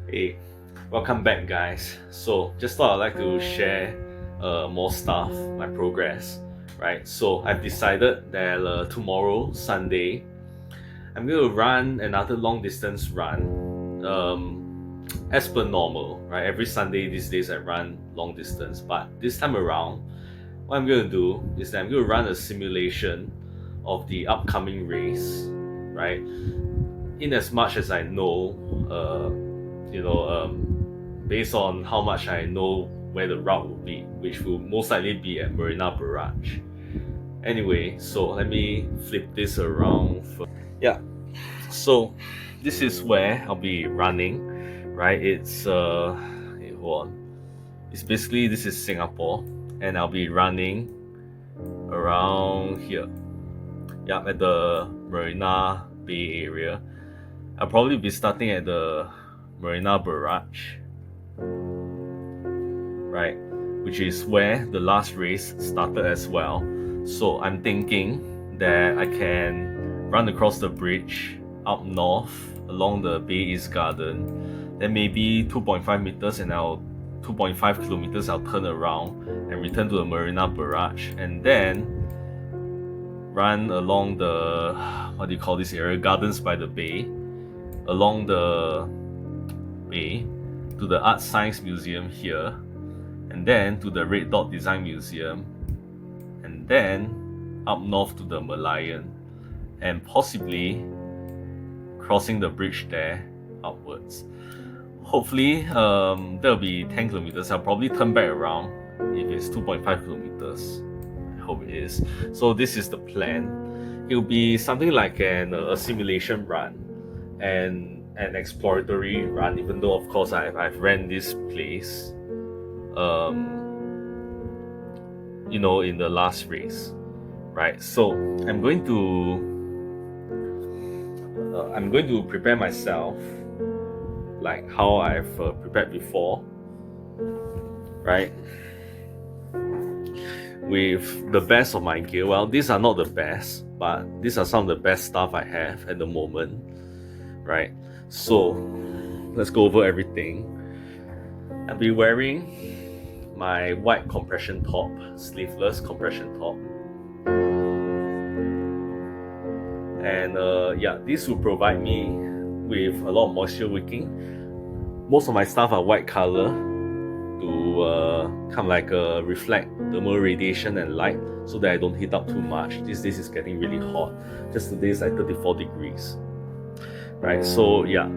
Hey, welcome back, guys. So, just thought I'd like to share more stuff, my progress, right? So, I've decided that tomorrow, Sunday, I'm going to run another long distance run as per normal, right? Every Sunday these days I run long distance, but this time around, what I'm going to do is that I'm going to run a simulation of the upcoming race, right? In as much as I know, based on how much I know where the route will be, which will most likely be at Marina Barrage. Anyway, so let me flip this around. Yeah, so this is where I'll be running, right? Hold on. It's basically this is Singapore, and I'll be running around here. Yeah, at the Marina Bay area. I'll probably be starting at the Marina Barrage, right? Which is where the last race started as well. So I'm thinking that I can run across the bridge up north along the Bay East Garden. Then maybe 2.5 meters and 2.5 kilometers I'll turn around and return to the Marina Barrage, and then run along the what do you call this area? Gardens by the Bay, along the bay to the Art Science Museum here, and then to the Red Dot Design Museum, and then up north to the Merlion, and possibly crossing the bridge there upwards. Hopefully, there'll be 10 kilometers. I'll probably turn back around if it's 2.5 kilometers. I hope it is. So this is the plan. It'll be something like a simulation run and an exploratory run, even though of course I've ran this place in the last race, right? So I'm going to prepare myself like how I've prepared before, right? With the best of my gear. Well, these are not the best, but these are some of the best stuff I have at the moment, right? So let's go over everything. I'll be wearing my white compression top, sleeveless compression top, and this will provide me with a lot of moisture wicking. Most of my stuff are white color to kind of like reflect thermal radiation and light, so that I don't heat up too much. These days it's getting really hot. Just today it's like 34 degrees, right? So yeah,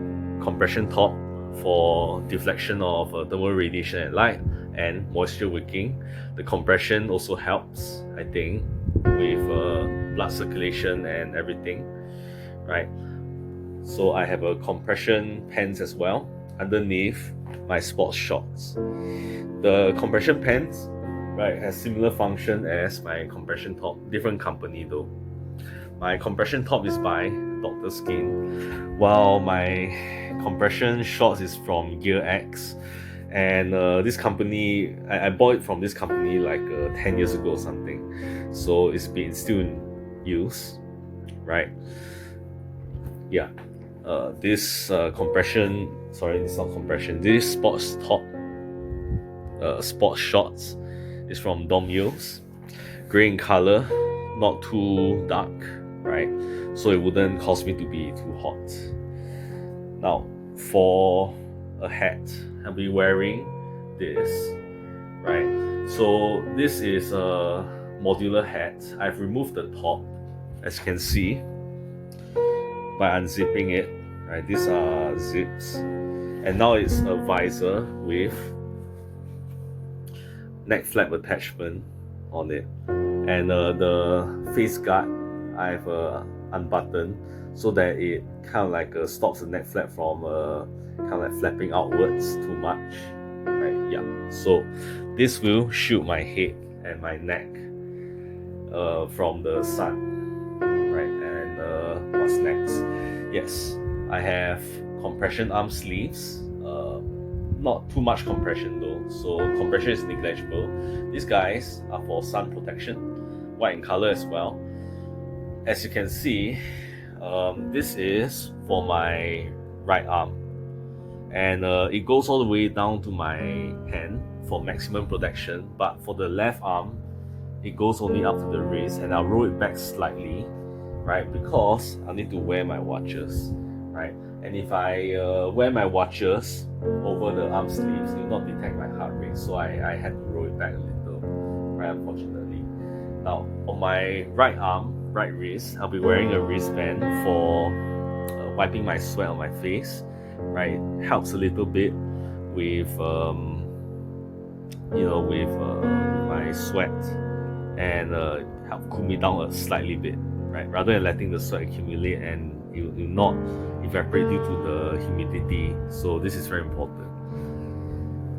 compression top for deflection of thermal radiation and light, and moisture wicking. The compression also helps, I think, with blood circulation and everything, right? So I have a compression pants as well underneath my sports shorts. The compression pants, right, has similar function as my compression top, different company though. My compression top is by Dr. Skin, while my compression shorts is from Gear X. And this company, I bought it from this company like 10 years ago or something. So it's been still in use, right? Yeah. This compression, sorry, it's not compression. This sports top, sports shorts is from Domio's. Gray in color, not too dark, right? So it wouldn't cause me to be too hot. Now, for a hat, I'll be wearing this, right? So this is a modular hat. I've removed the top, as you can see, by unzipping it, right? These are zips, and now it's a visor with neck flap attachment on it, and the face guard I've unbuttoned so that it kind of like stops the neck flap from kind of like flapping outwards too much, right? Yeah, so this will shield my head and my neck from the sun, right? And what's next? Yes, I have compression arm sleeves. Not too much compression though, so compression is negligible. These guys are for sun protection, white in color as well. As you can see, this is for my right arm, and it goes all the way down to my hand for maximum protection, but for the left arm it goes only up to the wrist, and I'll roll it back slightly, right, because I need to wear my watches, right? And if I wear my watches over the arm sleeves, it will not detect my heart rate, so I had to roll it back a little, right, unfortunately. Now on my right arm, right wrist, I'll be wearing a wristband for wiping my sweat on my face, right? Helps a little bit with with my sweat, and help cool me down a slightly bit, right? Rather than letting the sweat accumulate and it will not evaporate due to the humidity. So this is very important.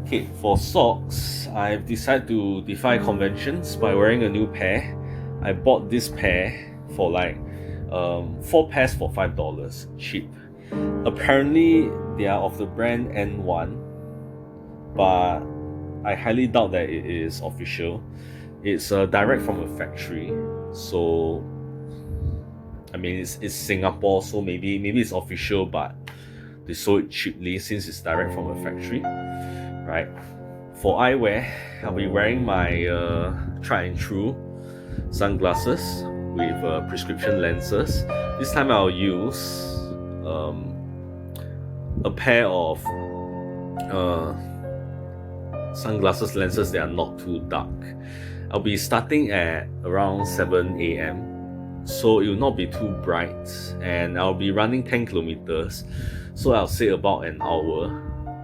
Okay, for socks, I've decided to defy conventions by wearing a new pair. I bought this pair for like 4 pairs for $5, cheap. Apparently they are of the brand N1, but I highly doubt that it is official. It's direct from a factory, so I mean it's Singapore, so maybe it's official, but they sold it cheaply since it's direct from a factory, right? For eyewear, I'll be wearing my tried and true sunglasses with prescription lenses. This time I'll use a pair of sunglasses lenses that are not too dark. I'll be starting at around 7 a.m. so it will not be too bright, and I'll be running 10 kilometers, so I'll say about an hour,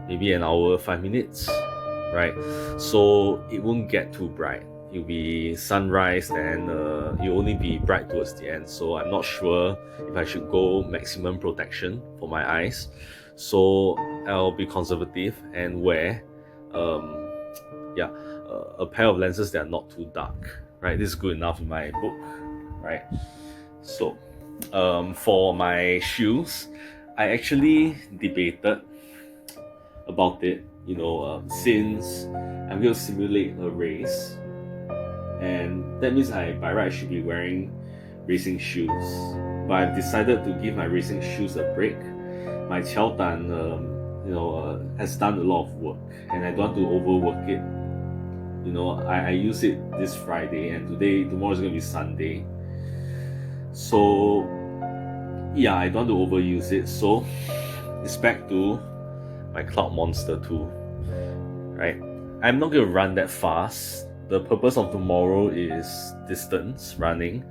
maybe an hour 5 minutes, right? So it won't get too bright. It'll be sunrise, and it'll only be bright towards the end, so I'm not sure if I should go maximum protection for my eyes. So I'll be conservative and wear a pair of lenses that are not too dark, right? This is good enough in my book, right? So for my shoes, I actually debated about it, since I'm going to simulate a race, and that means by right I should be wearing racing shoes, but I've decided to give my racing shoes a break. My Qiao Dan has done a lot of work, and I don't want to overwork it. I use it this Friday, and tomorrow is going to be Sunday. So yeah, I don't want to overuse it. So it's back to my Cloudmonster 2, right? I'm not going to run that fast. The purpose of tomorrow is distance running,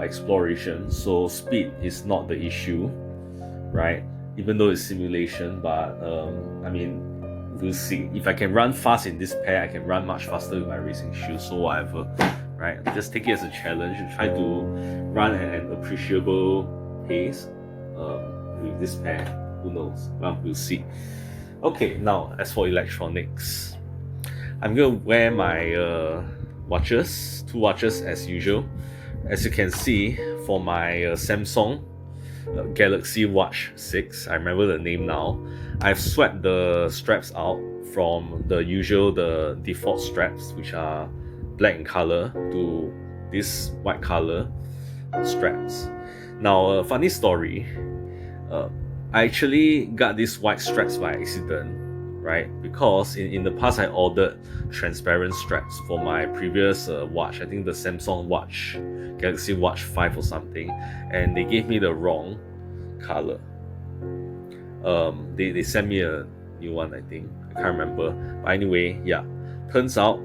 exploration. So speed is not the issue, right? Even though it's simulation, but we'll see. If I can run fast in this pair, I can run much faster with my racing shoes, so whatever, right? Just take it as a challenge and try to run at an appreciable pace with this pair. Who knows? Well, we'll see. Okay, now as for electronics, I'm gonna wear my watches, 2 watches as usual. As you can see, for my Samsung Galaxy Watch 6, I remember the name now, I've swapped the straps out from the default straps, which are black in color, to this white color straps. Now, funny story, I actually got these white straps by accident, right? Because in the past I ordered transparent straps for my previous watch, I think the Samsung watch, Galaxy Watch 5 or something, and they gave me the wrong color. They sent me a new one, I think. I can't remember. But anyway, yeah. Turns out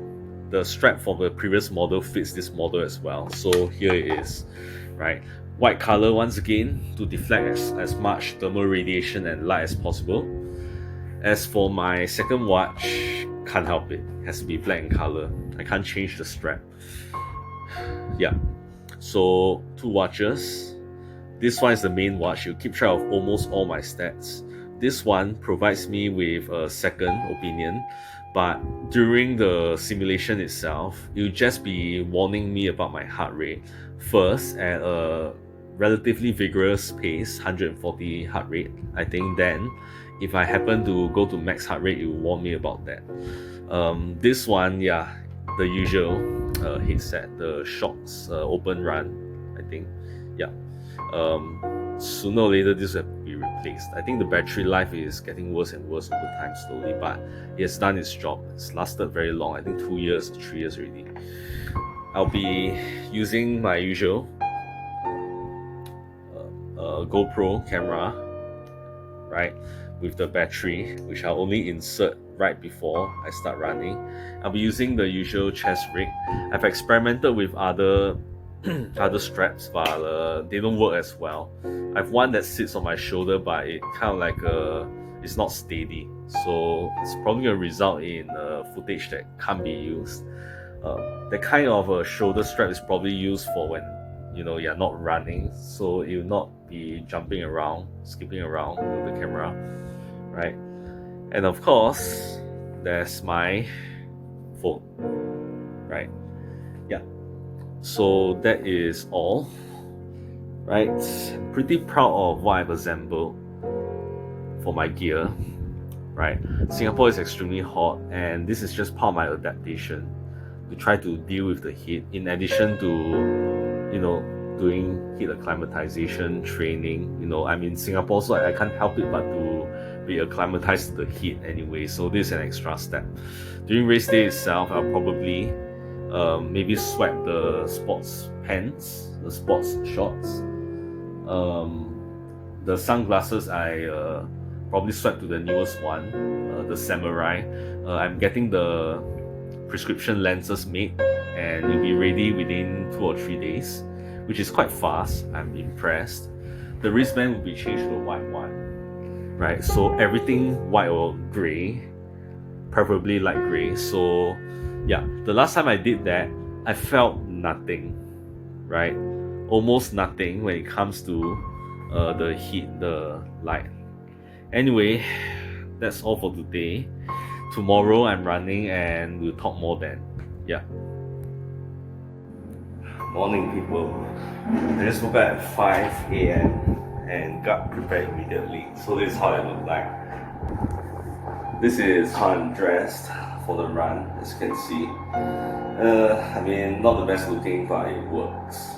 the strap for the previous model fits this model as well. So here it is, right? White color once again to deflect as much thermal radiation and light as possible. As for my second watch, can't help it. It has to be black in color. I can't change the strap. Yeah. So 2 watches. This one is the main watch. You keep track of almost all my stats. This one provides me with a second opinion, but during the simulation itself, it will just be warning me about my heart rate. First, at a relatively vigorous pace, 140 heart rate, I think. Then, if I happen to go to max heart rate, it will warn me about that. This one, yeah, the usual headset, the Shocks Open Run, I think. Yeah. Sooner or later this will be replaced. replaced. I think the battery life is getting worse and worse over time slowly, but it has done its job. It's lasted very long, I think 2 years or 3 years already. I'll be using my usual GoPro camera, right, with the battery, which I'll only insert right before I start running. I'll be using the usual chest rig. I've experimented with other other straps, but they don't work as well. I've one that sits on my shoulder, but it kind of like it's not steady, so it's probably going to result in footage that can't be used. That kind of a shoulder strap is probably used for when you're not running, so it will not be jumping around, skipping around with the camera, right? And of course, there's my phone, right? Yeah. So that is all, right? Pretty proud of what I've assembled for my gear, right? Singapore is extremely hot, and this is just part of my adaptation to try to deal with the heat, in addition to doing heat acclimatization training. I'm in Singapore, so I can't help it but to be acclimatized to the heat anyway, so this is an extra step. During race day itself, I'll probably maybe swap the sports pants, the sports shorts. The sunglasses, I probably swap to the newest one, the Samurai. I'm getting the prescription lenses made, and it'll be ready within 2 or 3 days, which is quite fast. I'm impressed. The wristband will be changed to a white one, right? So everything white or grey, preferably light grey. So yeah, the last time I did that, I felt nothing, right? Almost nothing when it comes to the heat, the light. Anyway, that's all for today. Tomorrow I'm running, and we'll talk more then. Yeah. Morning, people. I just woke up at 5 a.m. and got prepared immediately. So this is how it looked like. This is how I'm dressed for the run, as you can see. I mean, not the best looking, but it works.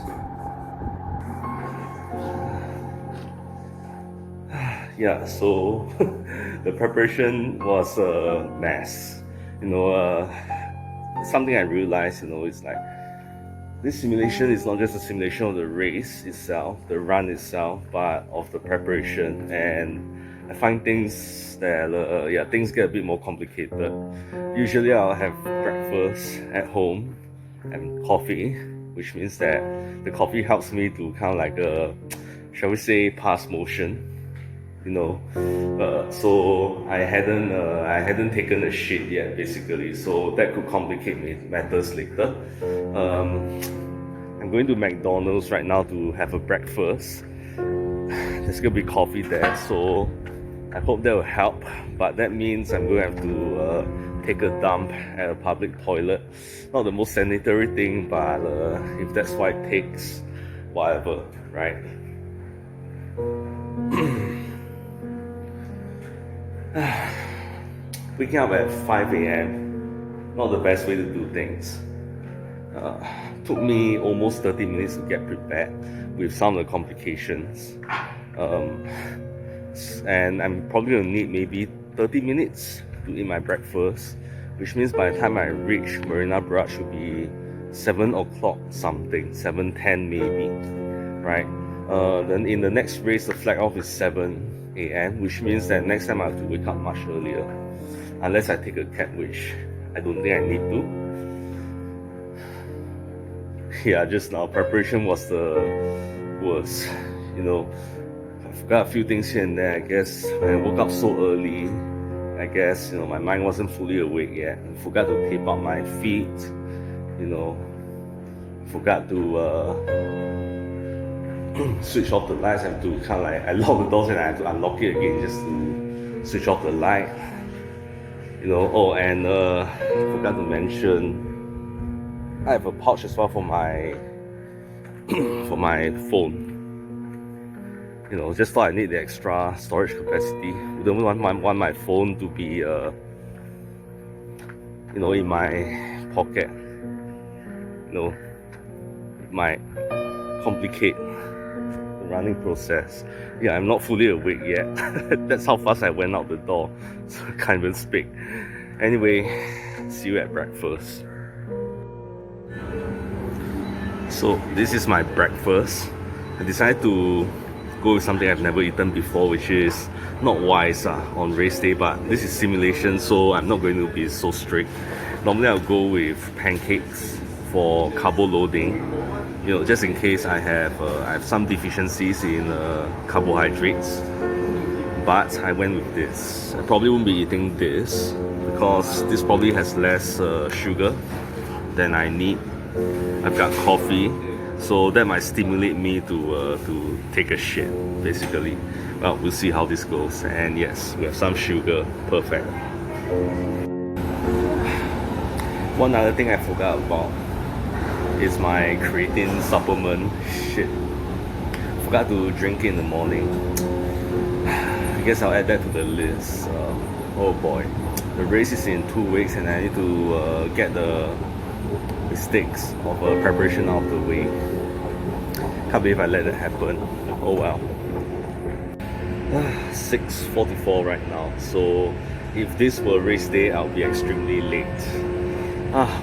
Yeah, so the preparation was a mess. Something I realized, it's like this simulation is not just a simulation of the race itself, the run itself, but of the preparation. And I find things that things get a bit more complicated. Usually I'll have breakfast at home and coffee, which means that the coffee helps me to kind of like shall we say, pass motion. So I hadn't taken a shit yet, basically, so that could complicate matters later. I'm going to McDonald's right now to have a breakfast. There's gonna be coffee there, so I hope that will help, but that means I'm going to have to take a dump at a public toilet. Not the most sanitary thing, but if that's what it takes, whatever, right? Waking up at 5 a.m. not the best way to do things. Took me almost 30 minutes to get prepared with some of the complications. And I'm probably gonna need maybe 30 minutes to eat my breakfast, which means by the time I reach Marina Barrage should be 7 o'clock something, 7:10 maybe, right? Then in the next race, the flag off is 7 a.m., which means that next time I have to wake up much earlier, unless I take a cab, which I don't think I need to. Yeah, just now preparation was the worst. I forgot a few things here and there. I guess when I woke up so early, I guess my mind wasn't fully awake yet. I forgot to tape up my feet. Forgot to switch off the lights. I have to kind of like, I lock the doors and I have to unlock it again just to switch off the light. Oh, and forgot to mention, I have a pouch as well for my for my phone. Just thought I need the extra storage capacity. I don't want my phone to be in my pocket. It might complicate running process. Yeah, I'm not fully awake yet. That's how fast I went out the door, so I can't even speak. Anyway, see you at breakfast. So this is my breakfast. I decided to go with something I've never eaten before, which is not wise on race day, but this is simulation, so I'm not going to be so strict. Normally I'll go with pancakes for carbo loading, you know, just in case I have some deficiencies in carbohydrates. But I went with this. I probably won't be eating this because this probably has less sugar than I need. I've got coffee, so that might stimulate me to take a shit, basically. Well, we'll see how this goes. And yes, we have some sugar. Perfect. One other thing I forgot about is my creatine supplement. Shit. Forgot to drink it in the morning. I guess I'll add that to the list. Oh boy. The race is in 2 weeks and I need to get the mistakes of preparation out of the way. Can't believe I let it happen. Oh well. 6:44 right now. So if this were race day, I'll be extremely late.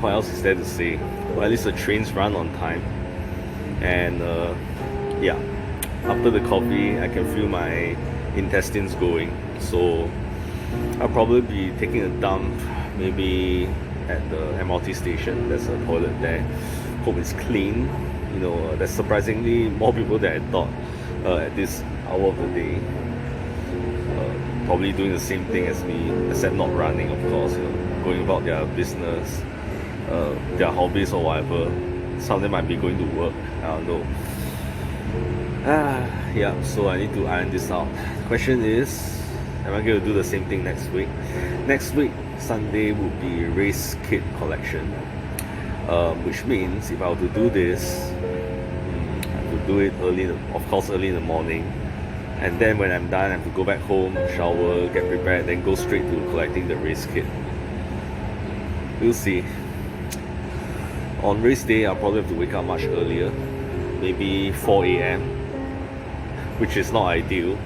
What else is there to say? Well, at least the trains run on time. And yeah, after the coffee, I can feel my intestines going. So I'll probably be taking a dump, maybe at the MRT station. There's a toilet there. Hope it's clean. You know, there's surprisingly more people than I thought at this hour of the day. Probably doing the same thing as me, except not running, of course. You know, going about their business, their hobbies or whatever. Some of them might be going to work. I don't know. Yeah. So I need to iron this out. Question is, am I going to do the same thing next week? Next week, Sunday will be race kit collection, which means if I were to do this, I have to do it early in the morning, and then when I'm done I have to go back home, shower, get prepared, then go straight to collecting the race kit. We'll see. On race day I'll probably have to wake up much earlier, maybe 4 a.m, which is not ideal.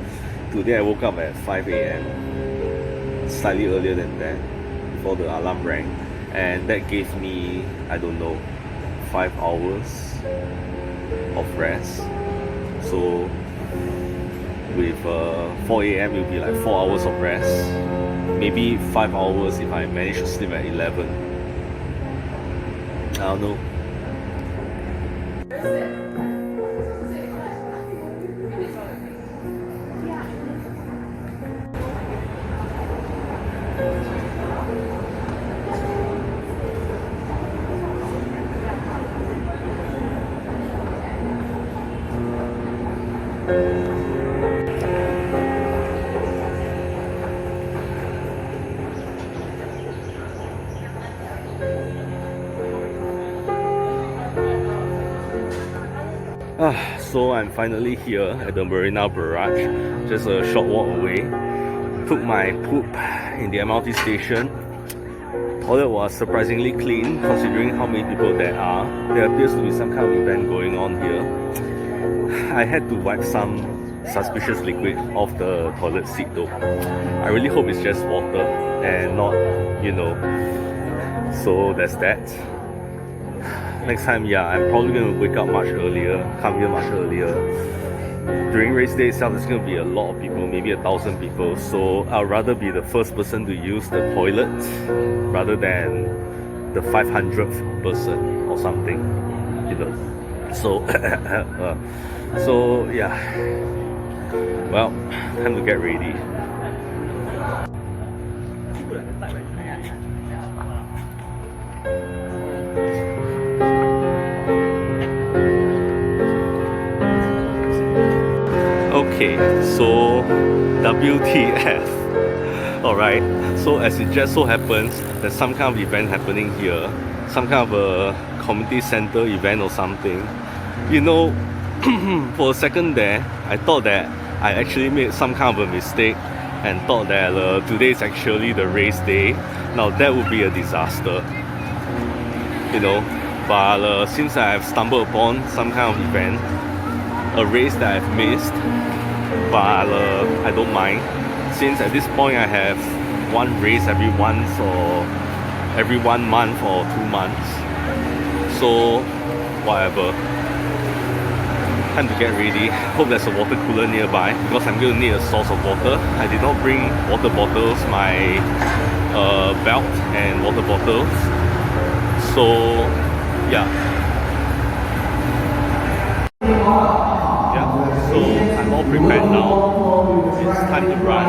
Today I woke up at 5 a.m, slightly earlier than that, before the alarm rang, and that gave me, I don't know, 5 hours of rest. So with 4 a.m. it'll be like 4 hours of rest, maybe 5 hours if I manage to sleep at 11. I don't know. So I'm finally here at the Marina Barrage, just a short walk away. Took my poop in the MRT station. Toilet was surprisingly clean considering how many people there are. There appears to be some kind of event going on here. I had to wipe some suspicious liquid off the toilet seat though. I really hope it's just water and not, you know. So that's that. Next time, yeah, I'm probably going to wake up much earlier, come here much earlier. During race day itself, there's going to be a lot of people, maybe 1,000 people. So I'll rather be the first person to use the toilet rather than the 500th person or something, you know. So, so yeah. Well, time to get ready. Okay, so WTF. Alright, so as it just so happens, there's some kind of event happening here, some kind of a community center event or something. You know, for a second there, I thought that I actually made some kind of a mistake and thought that today is actually the race day. Now that would be a disaster, you know. But since I have stumbled upon some kind of event, a race that I've missed, but I don't mind, since at this point I have one race every once or every 1 month or 2 months. So whatever. Time to get ready. Hope there's a water cooler nearby because I'm going to need a source of water. I did not bring water bottles, my belt and water bottles. So yeah. So I'm all prepared now. It's time to run.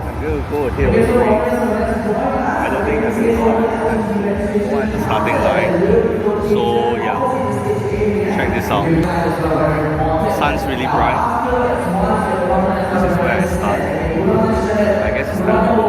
I'm going to go ahead with the race. I don't think I'm going to start at the starting line. So yeah, check this out. The sun's really bright. This is where I start. I guess it's time to go.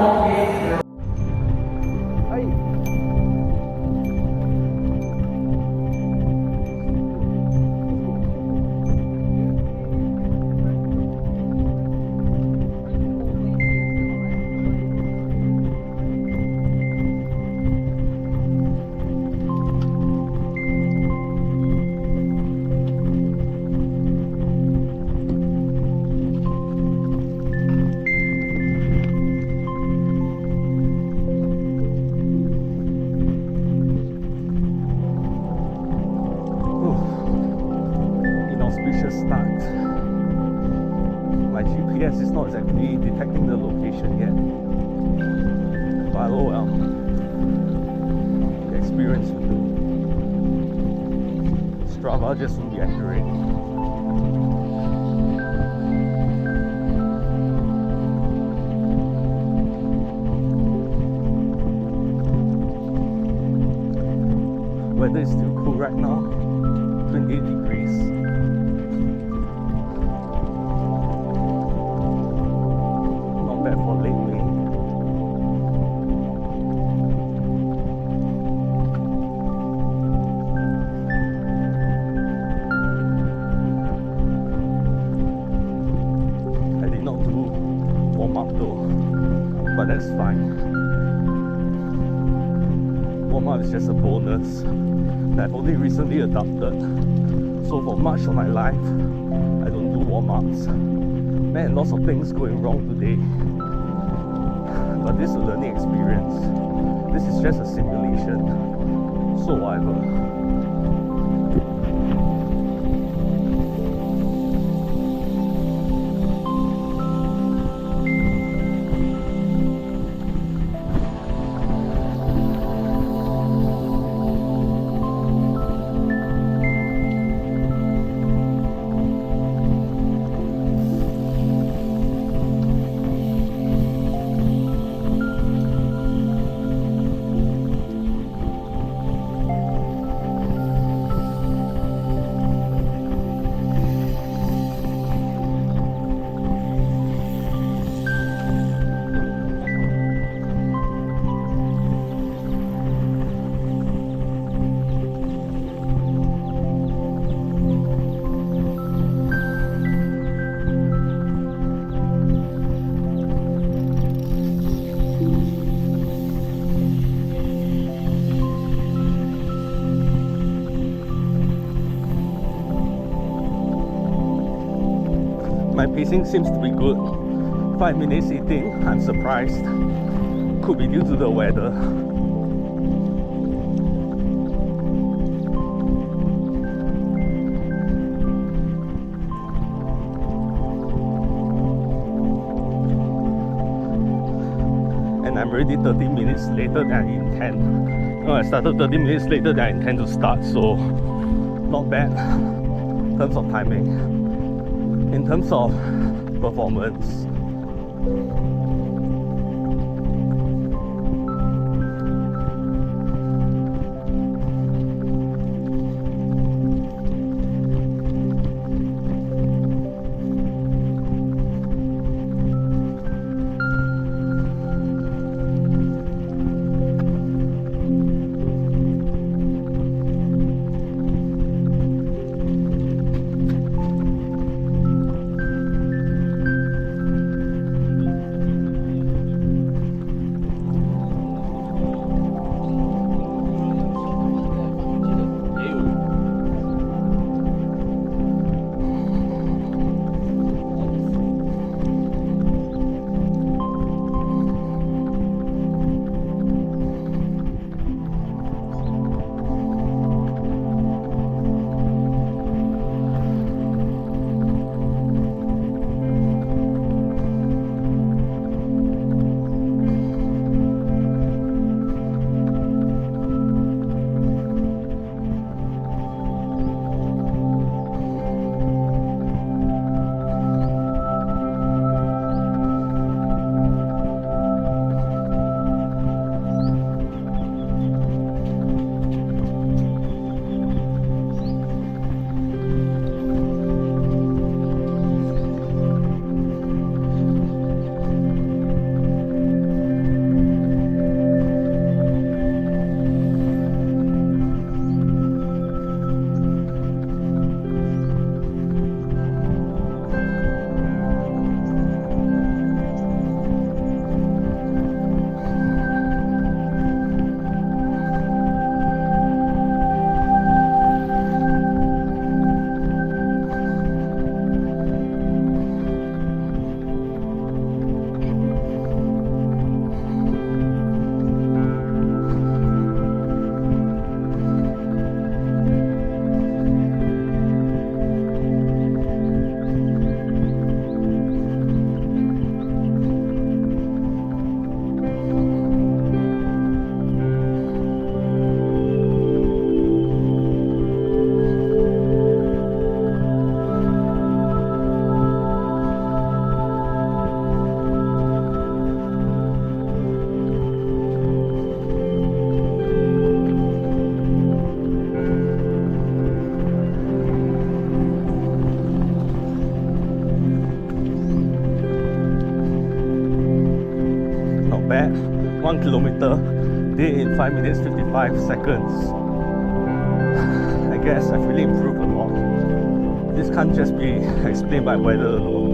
Start. My GPS is not exactly detecting the location yet, but oh well, the experience will do. Strava just won't be accurate. Weather is still cool right now, 28 degrees. For late May. I did not do warm up though, but that's fine. Warm up is just a bonus that I've only recently adopted. So for much of my life, I don't do warm ups. Man, lots of things going wrong today. But this is a learning experience. This is just a simulation. So whatever. My pacing seems to be good. 5 minutes eating, I'm surprised. Could be due to the weather. And I'm already 30 minutes later than I intend. No, I started 30 minutes later than I intend to start, so not bad in terms of timing. In terms of performance, bad. 1 kilometer did in 5 minutes 55 seconds. I guess I've really improved a lot. This can't just be explained by weather alone.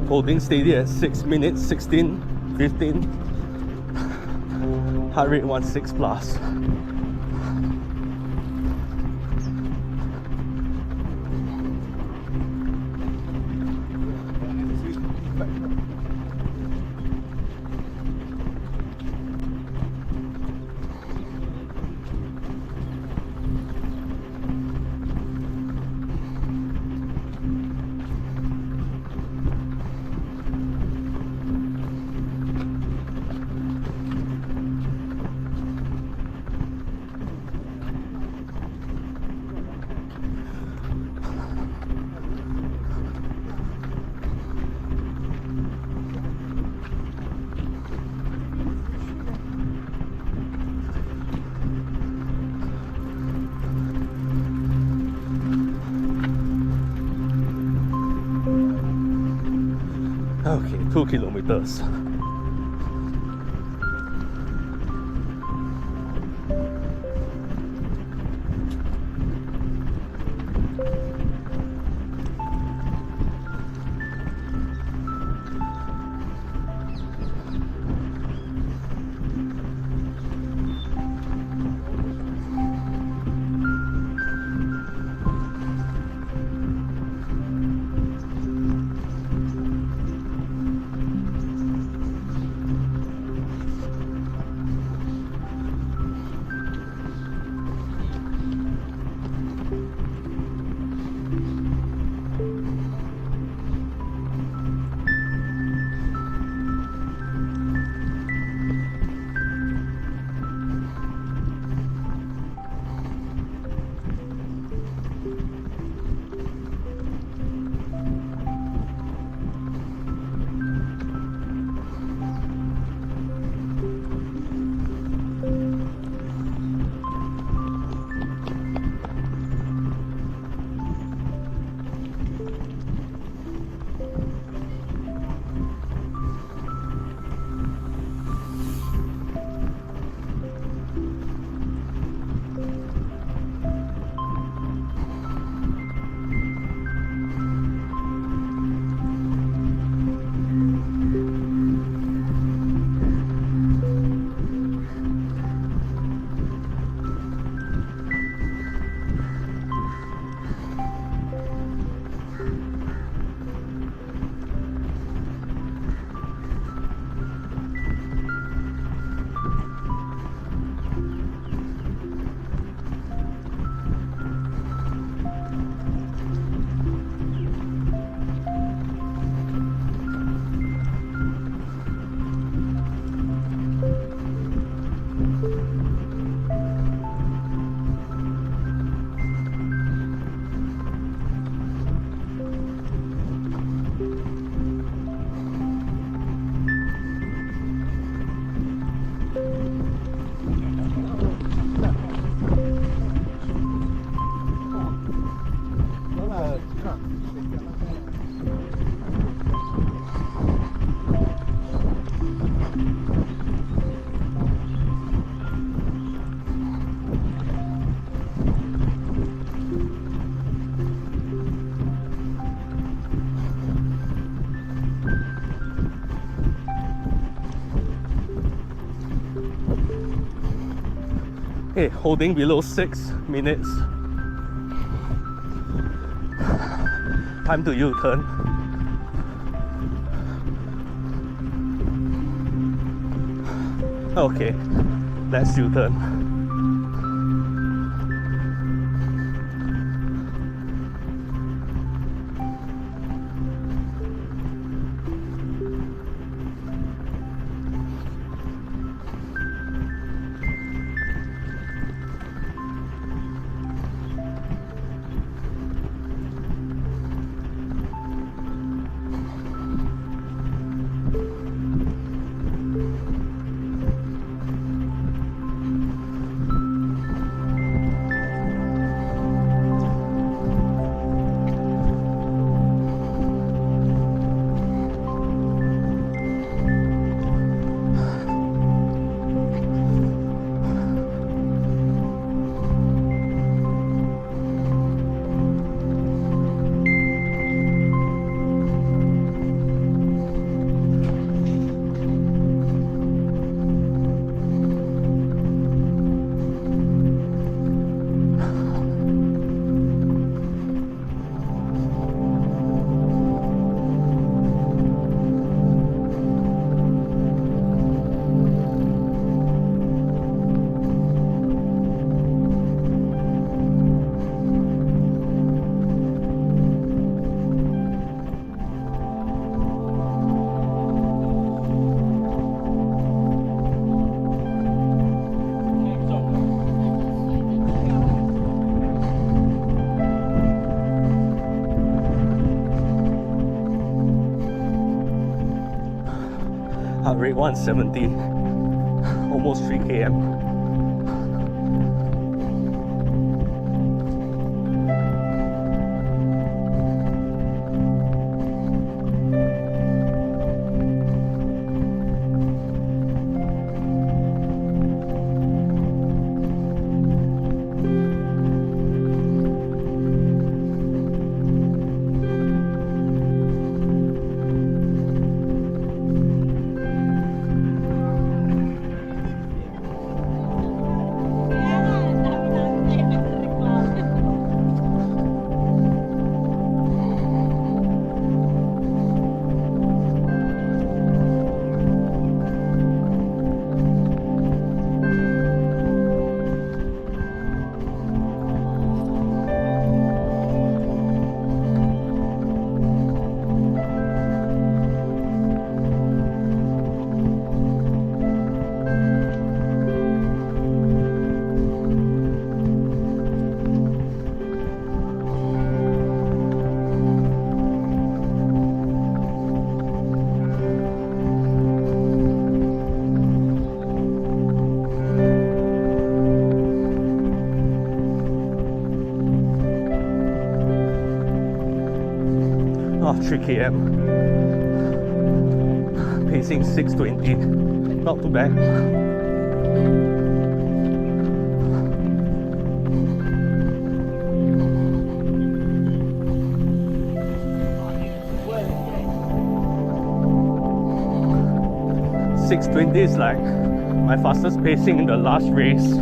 Holding steady at 6 minutes 16, 15. Heart rate 16 plus. Okay, 2 kilometers. Okay, holding below 6 minutes. Time to U-turn. Okay, let's U-turn. Heart rate 170. Almost 3 km. Oh, 3 km. Pacing 620. Not too bad. .620 is like my fastest pacing in the last race.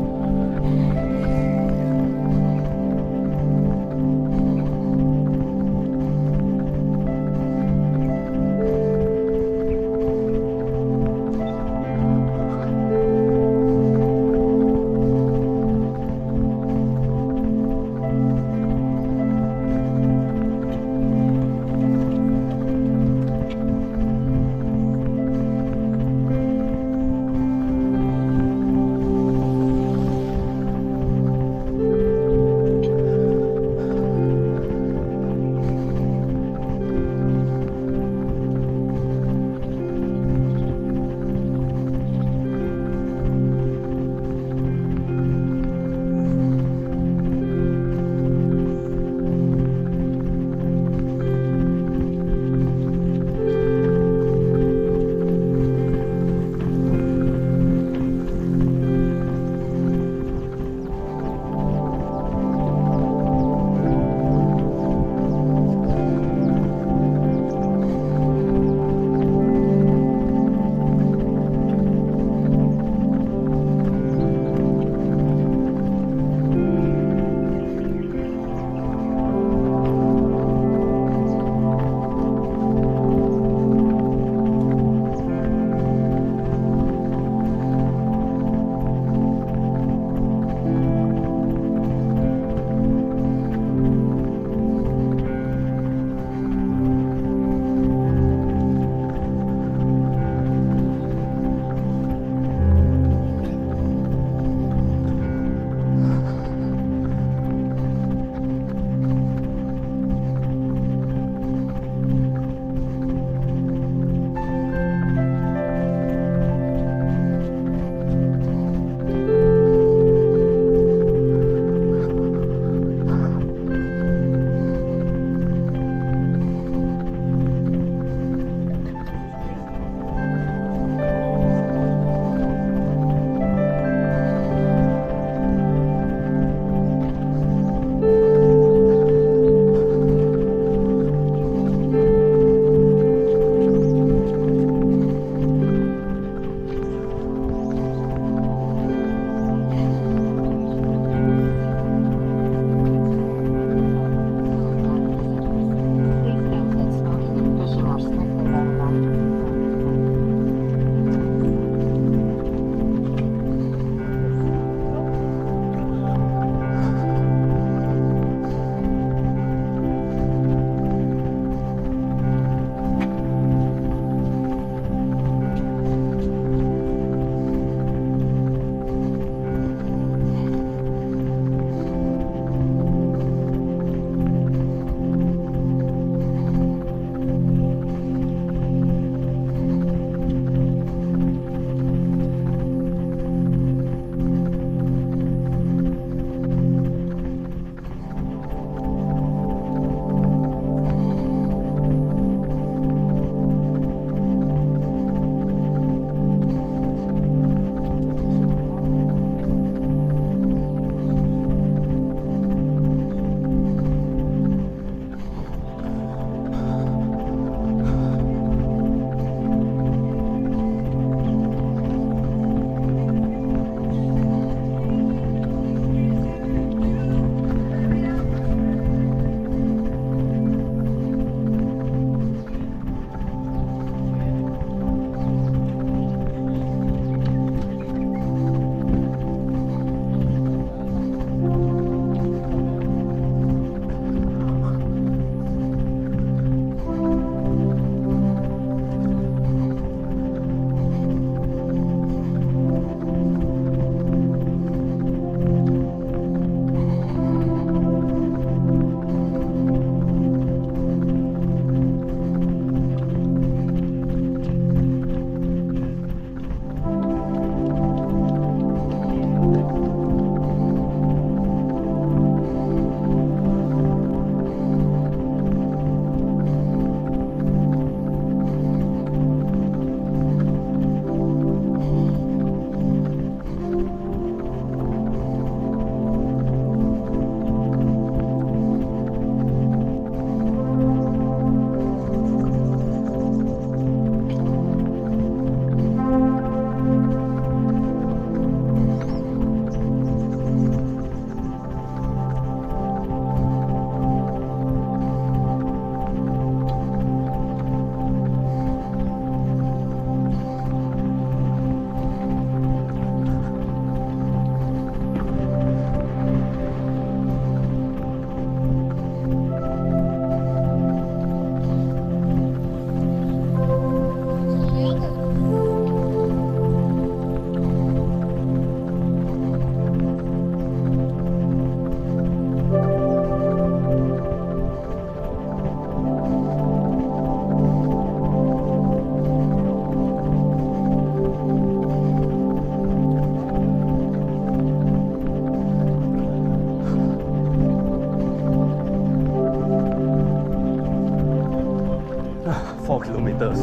4 kilometers.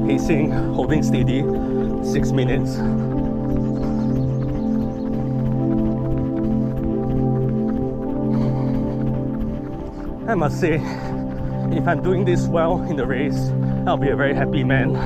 Pacing, holding steady, 6 minutes. I must say, if I'm doing this well in the race, I'll be a very happy man.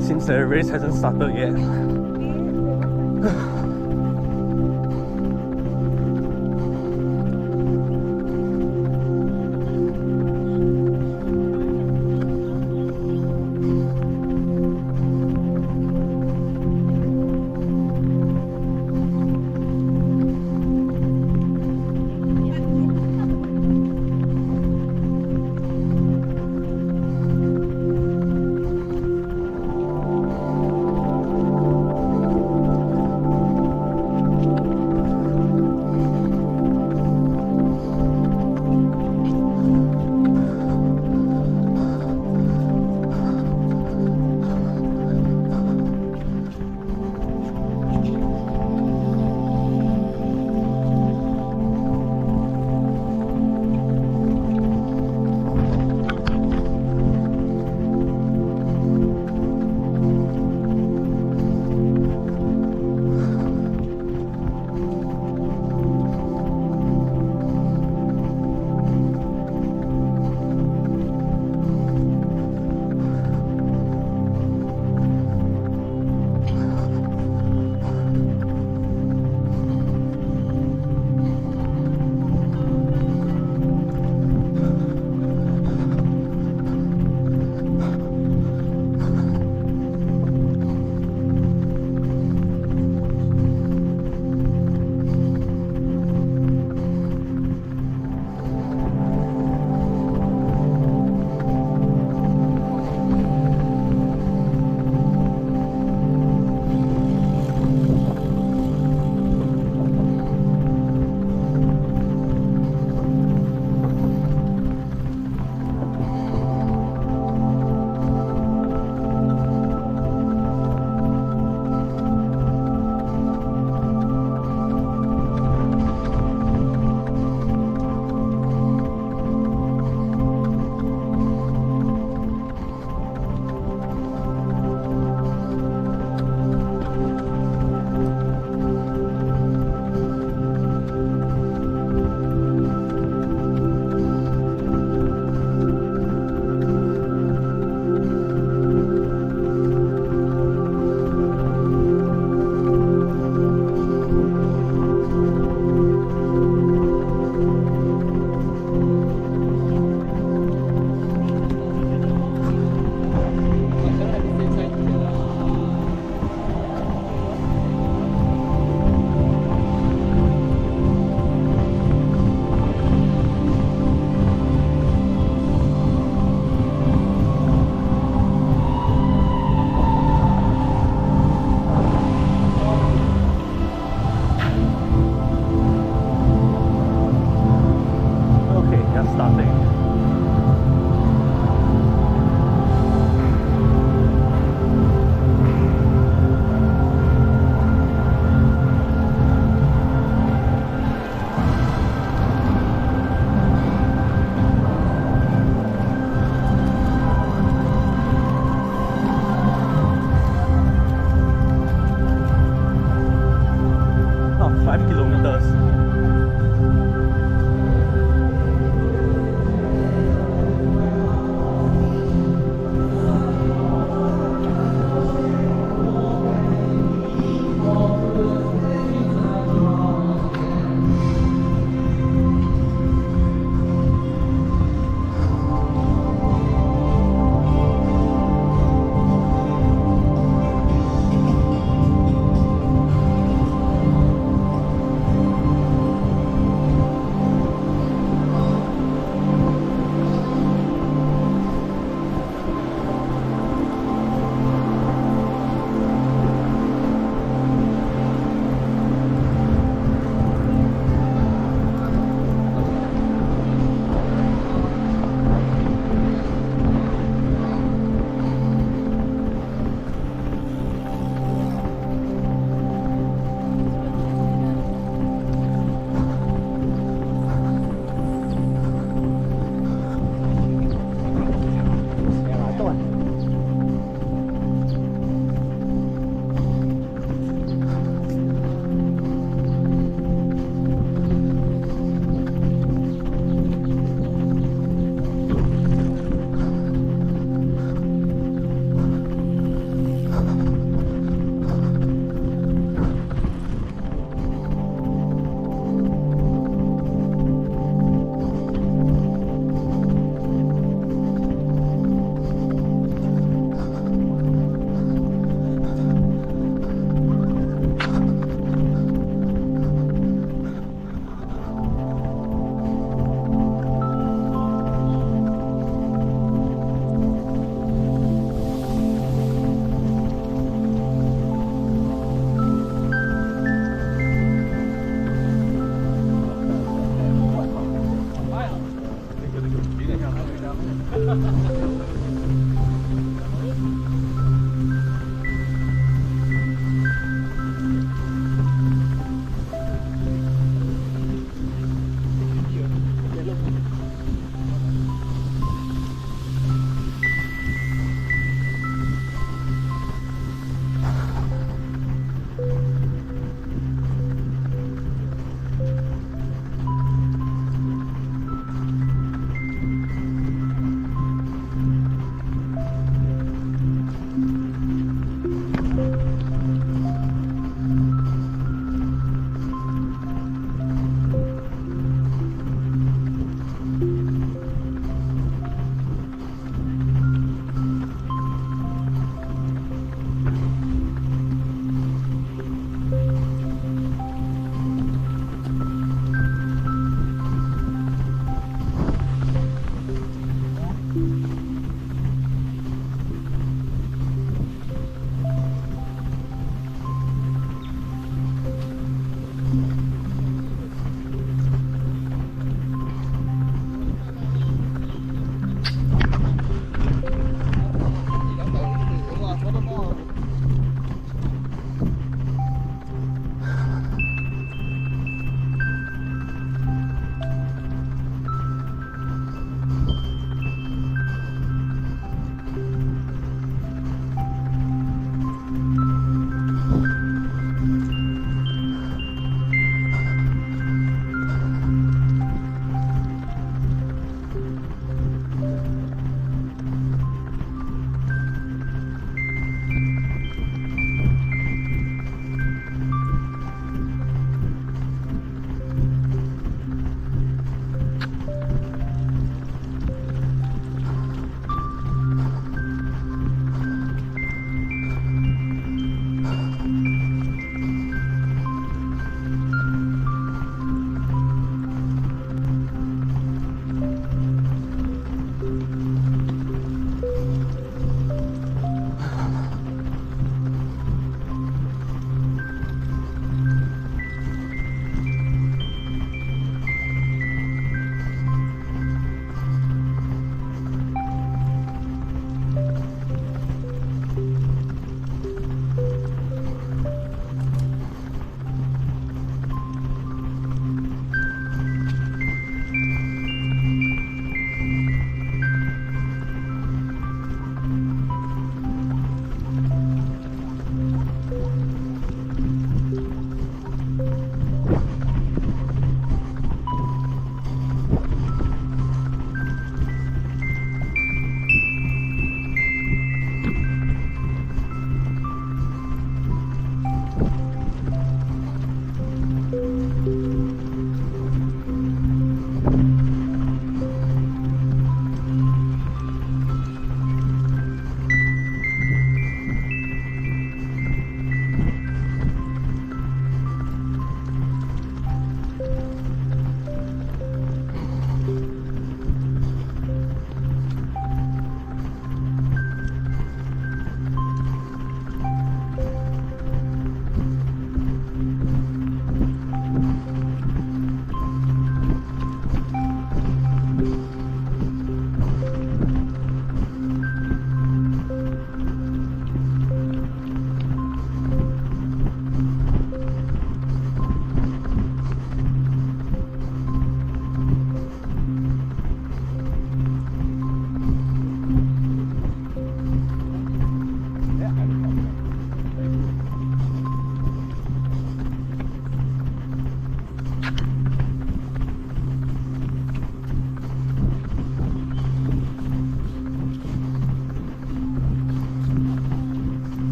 Seems the race hasn't started yet.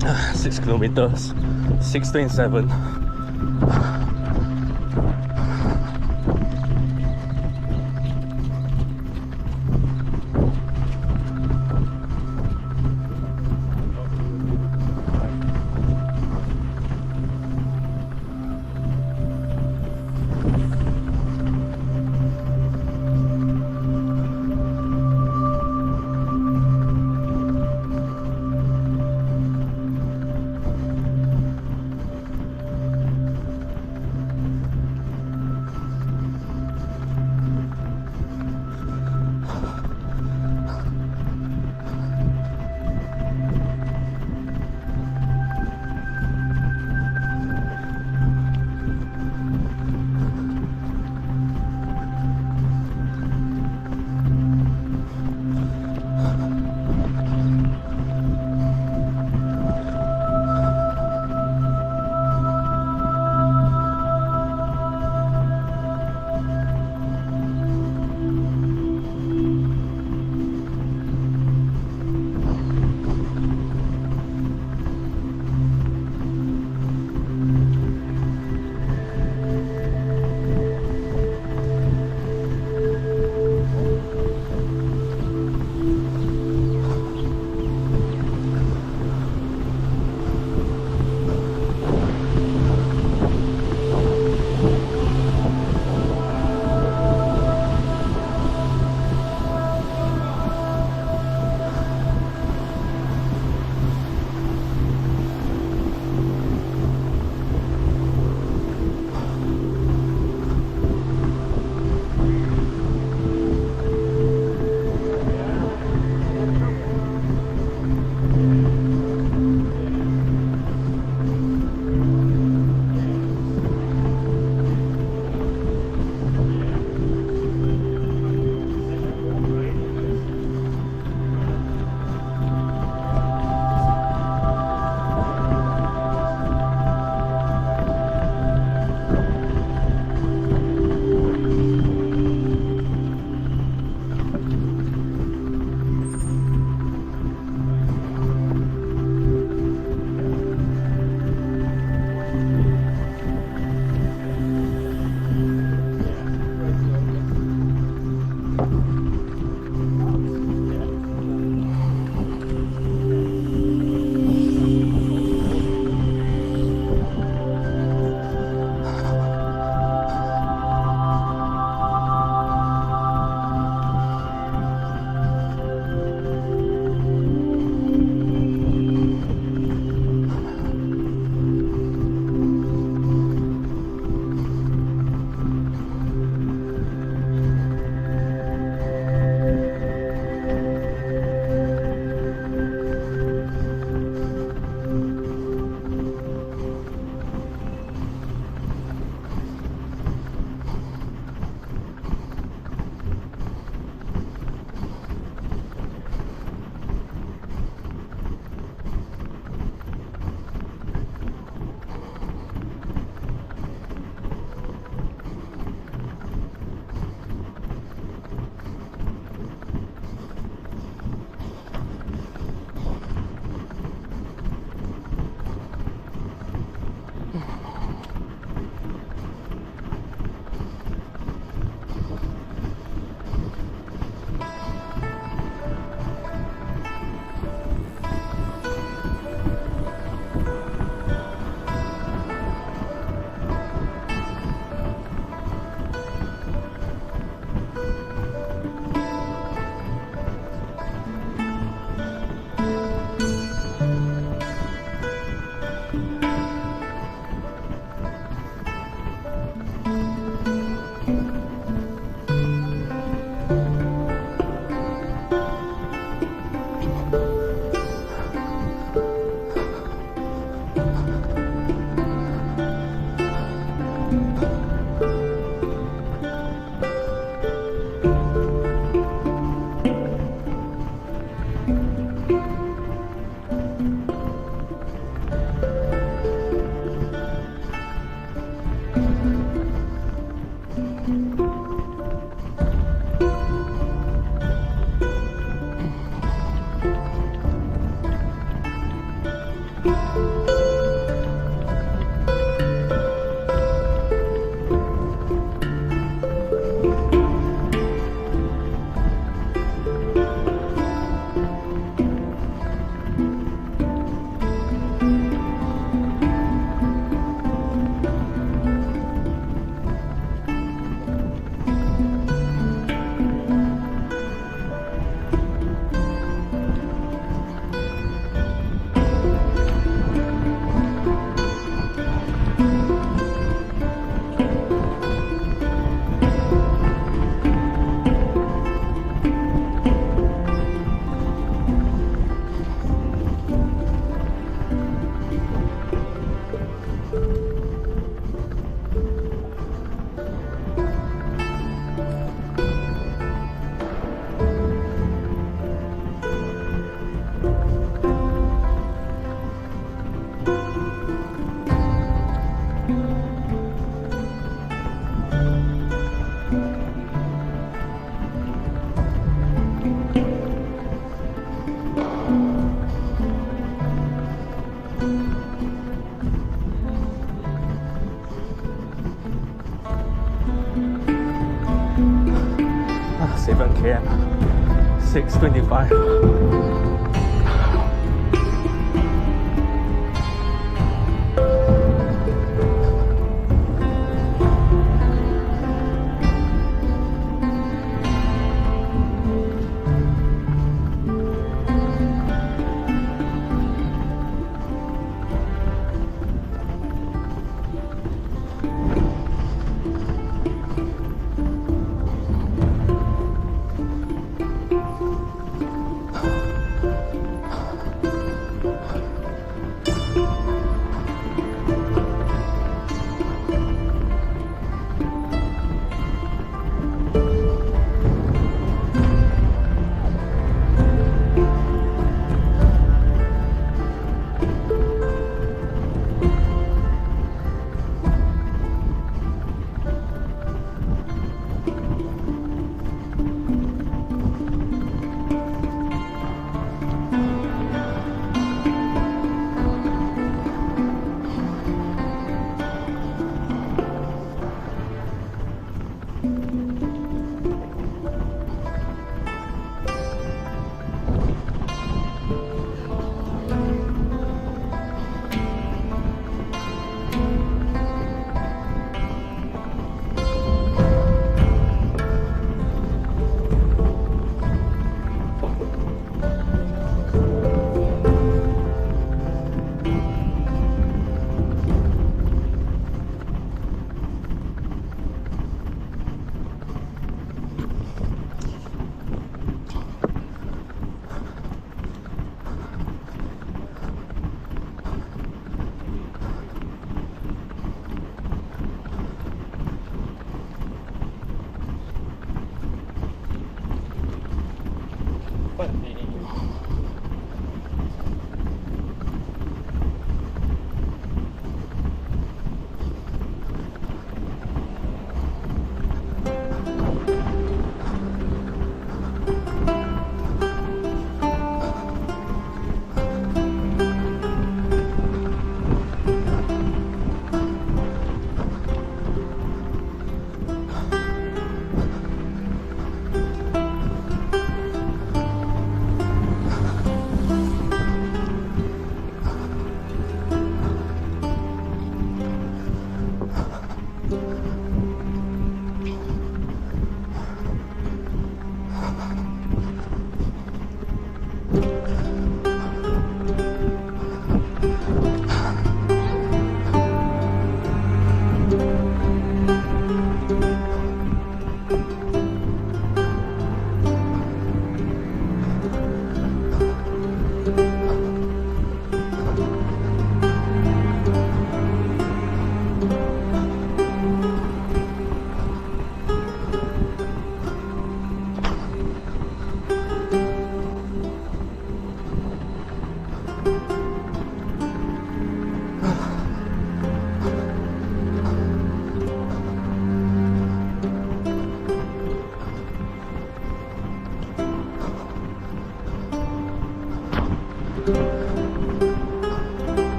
6 kilometers, 6:27. 7 km, 6:25.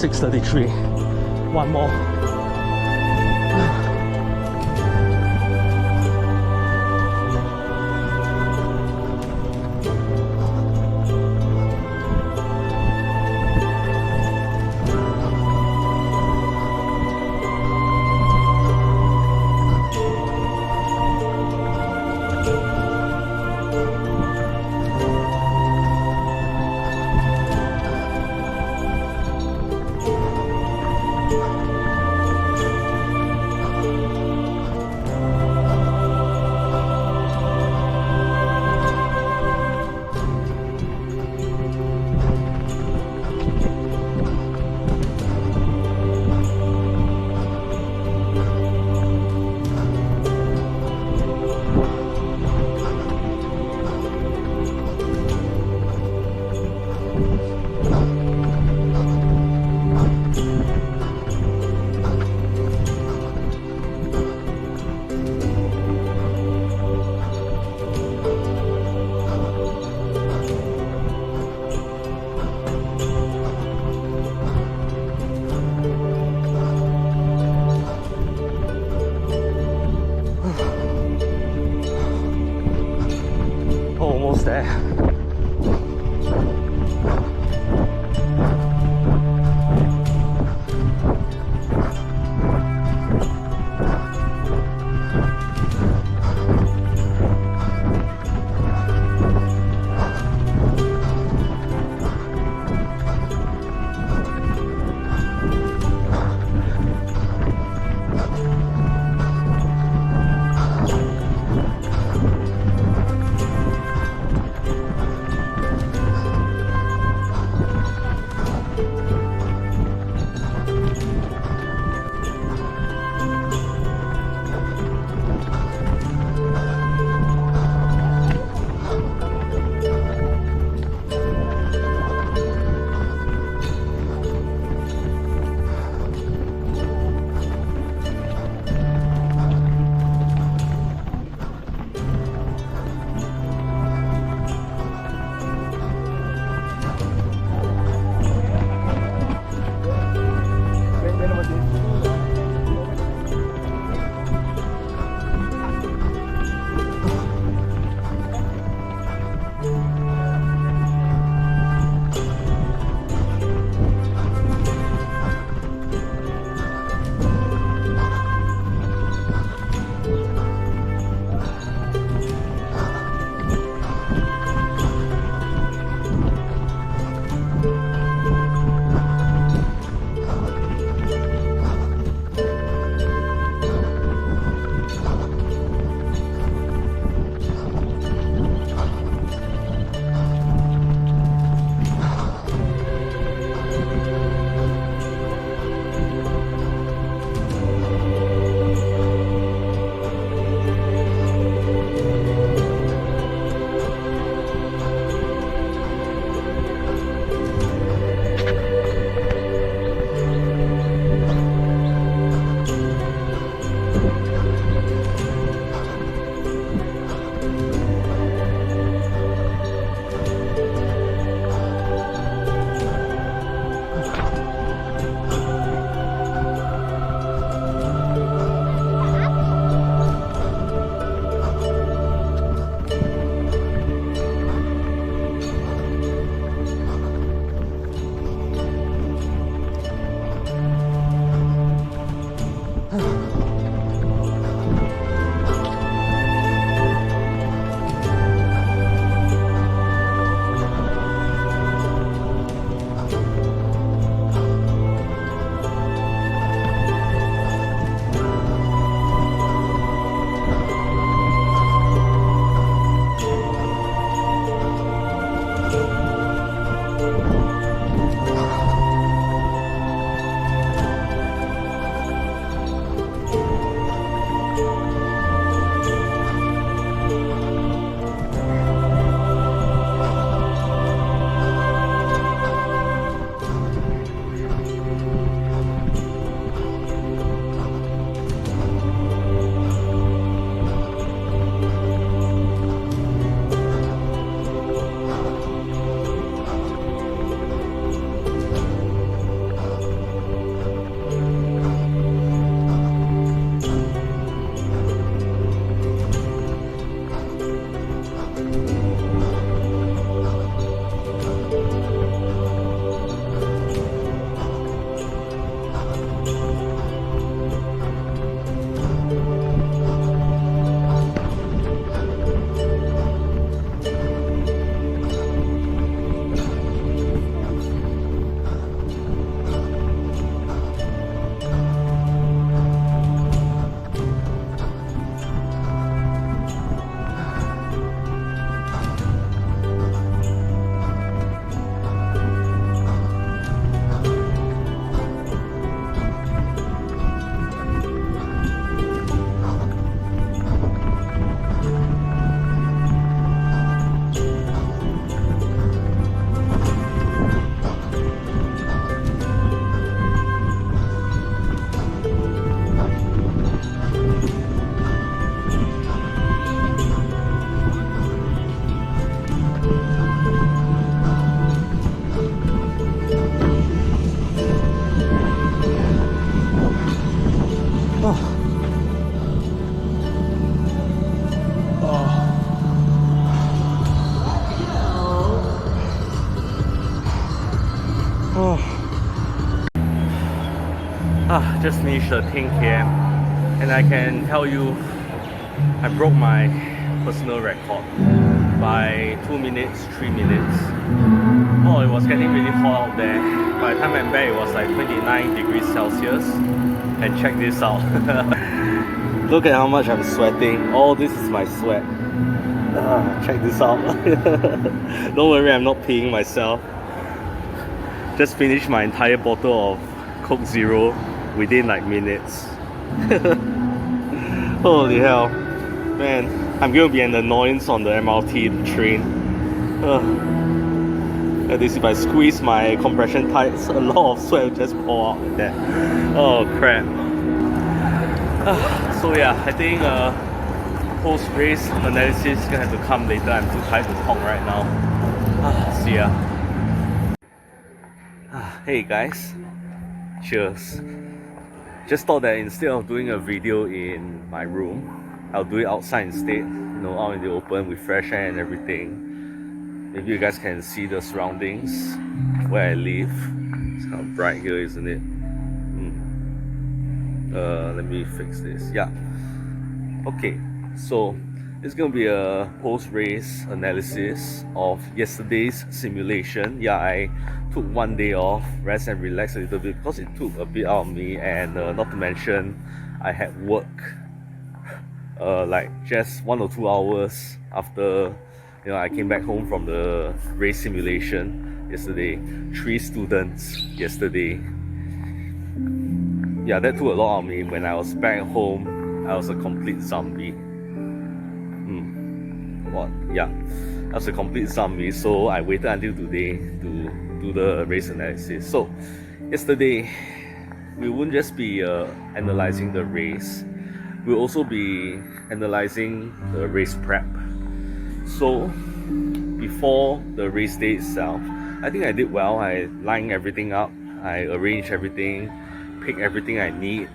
6:33. One more. Just finished the 10 km, and I can tell you I broke my personal record by 2 minutes, 3 minutes. Oh, it was getting really hot out there. By the time I'm back, it was like 29 degrees Celsius. And check this out. Look at how much I'm sweating. All this is my sweat. Check this out. Don't worry, I'm not peeing myself. Just finished my entire bottle of Coke Zero within like minutes. Holy hell. Man, I'm gonna be an annoyance on the MRT, the train. At least if I squeeze my compression tights, a lot of sweat will just pour out like that. Oh crap. So yeah, I think post-race analysis is gonna have to come later. I'm too tired to talk right now. See ya. Hey guys, cheers. Just thought that instead of doing a video in my room, I'll do it outside instead, you know, out in the open with fresh air and everything. Maybe you guys can see the surroundings where I live. It's kind of bright here, isn't it? Let me fix this. Yeah. Okay, so it's gonna be a post-race analysis of yesterday's simulation. Yeah, I took one day off, rest and relax a little bit because it took a bit out of me, and not to mention I had work like just 1 or 2 hours after I came back home from the race simulation yesterday. 3 students yesterday. Yeah, that took a lot out of me. When I was back home, I was a complete zombie. Yeah, I was a complete zombie, so I waited until today to do the race analysis. So yesterday we won't just be analyzing the race, we'll also be analyzing the race prep. So before the race day itself, I think I did well. I lined everything up, I arranged everything, picked everything I need,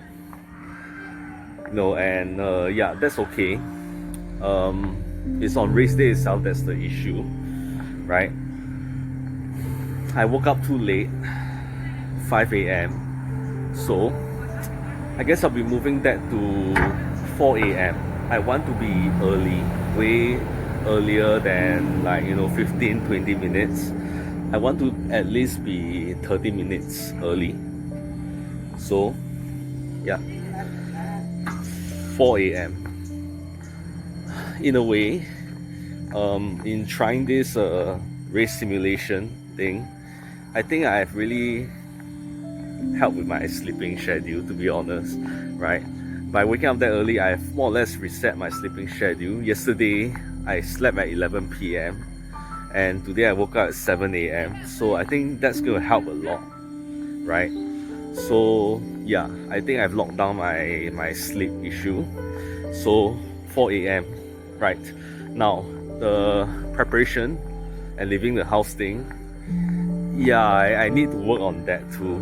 and yeah, that's okay. It's on race day itself that's the issue, right? I woke up too late, 5 a.m. So I guess I'll be moving that to 4 a.m. I want to be early, way earlier than 15-20 minutes. I want to at least be 30 minutes early. So yeah, 4 a.m. In a way, in trying this race simulation thing, I think I've really helped with my sleeping schedule, to be honest, right? By waking up that early, I've more or less reset my sleeping schedule. Yesterday, I slept at 11 p.m. and today I woke up at 7 a.m. So I think that's going to help a lot, right? So yeah, I think I've locked down my sleep issue. So 4 a.m. Right, now the preparation and leaving the house thing, yeah, I need to work on that too,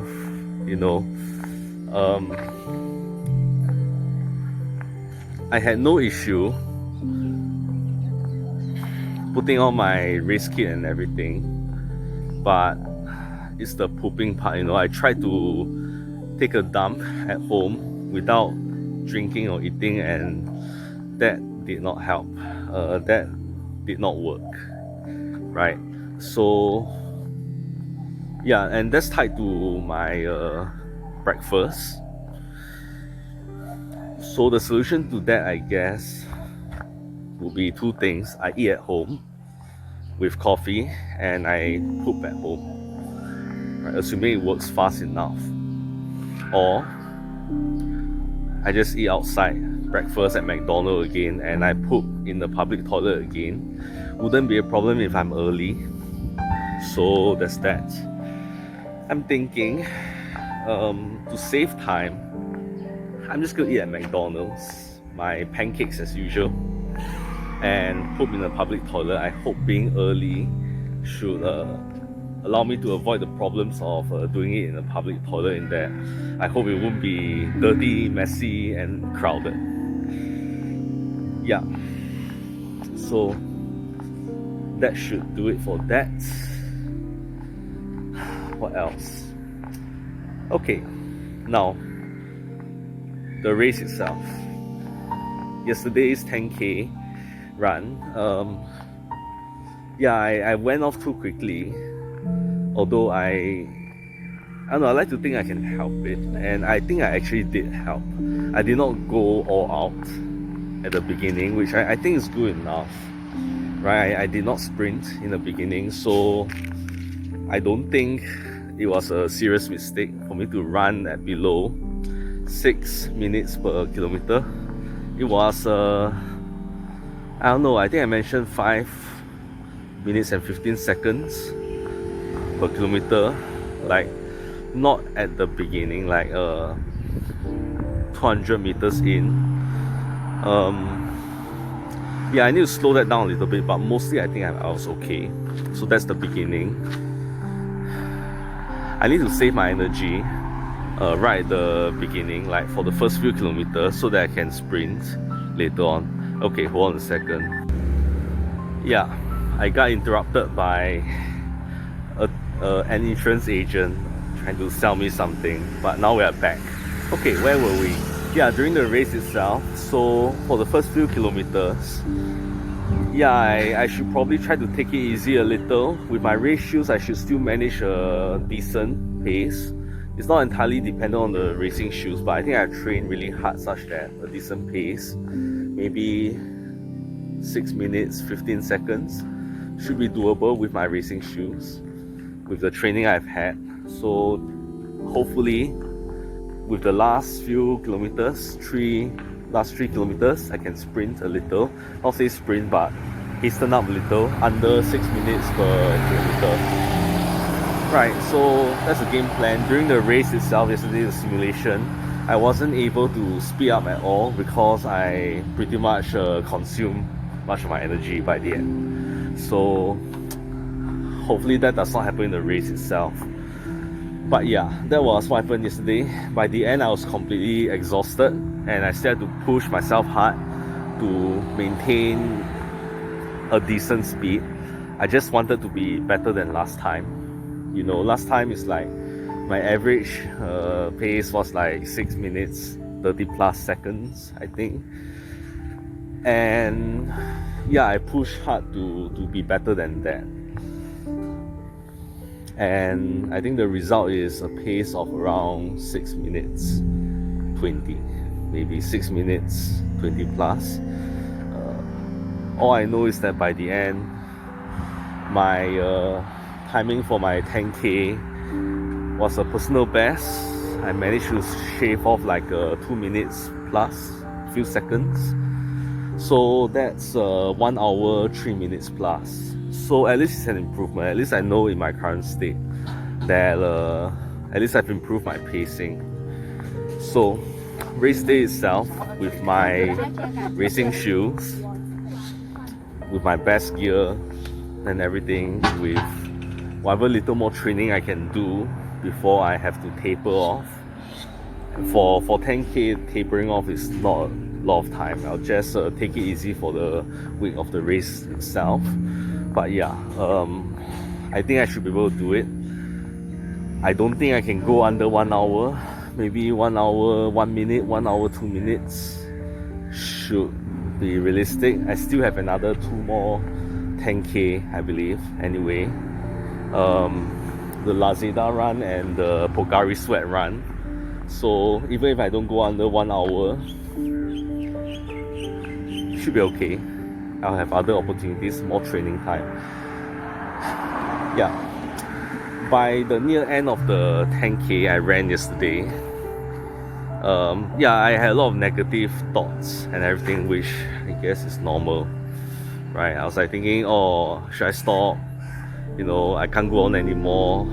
I had no issue putting on my race kit and everything, but it's the pooping part. I tried to take a dump at home without drinking or eating, and that did not help. That did not work, right? So yeah, and that's tied to my breakfast. So the solution to that, I guess, would be 2 things. I eat at home with coffee, and I poop at home, right? Assuming it works fast enough. Or I just eat outside, breakfast at McDonald's again, and I poop in the public toilet again. Wouldn't be a problem if I'm early. So that's that. I'm thinking, to save time, I'm just gonna eat at McDonald's, my pancakes as usual, and poop in the public toilet. I hope being early should allow me to avoid the problems of doing it in a public toilet in there. I hope it won't be dirty, messy, and crowded. Yeah. So that should do it for that. What else? Okay, now the race itself. Yesterday's 10K run. I went off too quickly. Although I don't know, I like to think I can help it, and I think I actually did help. I did not go all out at the beginning, which I think is good enough. Right? I did not sprint in the beginning, so I don't think it was a serious mistake for me to run at below 6 minutes per kilometer. It was I don't know, I think I mentioned 5 minutes and 15 seconds per kilometer, like not at the beginning, like 200 meters in. I need to slow that down a little bit, but mostly I think I was okay. So that's the beginning. I need to save my energy right at the beginning, like for the first few kilometers, so that I can sprint later on. Okay, hold on a second. Yeah, I got interrupted by an insurance agent trying to sell me something, but now we are back. Okay, where were we? Yeah, during the race itself, so for the first few kilometers, I should probably try to take it easy a little. With my race shoes, I should still manage a decent pace. It's not entirely dependent on the racing shoes, but I think I trained really hard such that a decent pace, maybe 6 minutes, 15 seconds, should be doable with my racing shoes, with the training I've had. So hopefully, with the last few kilometers, last 3 kilometers, I can sprint a little. Not say sprint, but hasten up a little, under 6 minutes per kilometer. Right, so that's the game plan. During the race itself, yesterday, the simulation, I wasn't able to speed up at all because I pretty much consumed much of my energy by the end. So hopefully that does not happen in the race itself. But yeah, that was what happened yesterday. By the end, I was completely exhausted, and I still had to push myself hard to maintain a decent speed. I just wanted to be better than last time. You know, last time is like my average pace was like 6 minutes 30 plus seconds, I think. And I pushed hard to be better than that. And I think the result is a pace of around 6 minutes 20, maybe 6 minutes 20 plus. All I know is that by the end, my timing for my 10K was a personal best. I managed to shave off like 2 minutes plus, few seconds. So that's 1 hour 3 minutes plus. So at least it's an improvement. At least I know in my current state that at least I've improved my pacing. So race day itself, with my racing shoes, with my best gear and everything, with whatever little more training I can do before I have to taper off. For 10K, tapering off is not a lot of time. I'll just take it easy for the week of the race itself. But I think I should be able to do it. I don't think I can go under 1 hour. Maybe 1 hour 1 minute, 1 hour 2 minutes should be realistic. I still have another 2 more 10K, I believe, anyway. The Lazada run and the Pocari Sweat run. So even if I don't go under 1 hour, should be okay. I'll have other opportunities, more training time. By the near end of the 10K I ran yesterday, I had a lot of negative thoughts and everything, which I guess is normal, right? I was like thinking, should I stop? I can't go on anymore.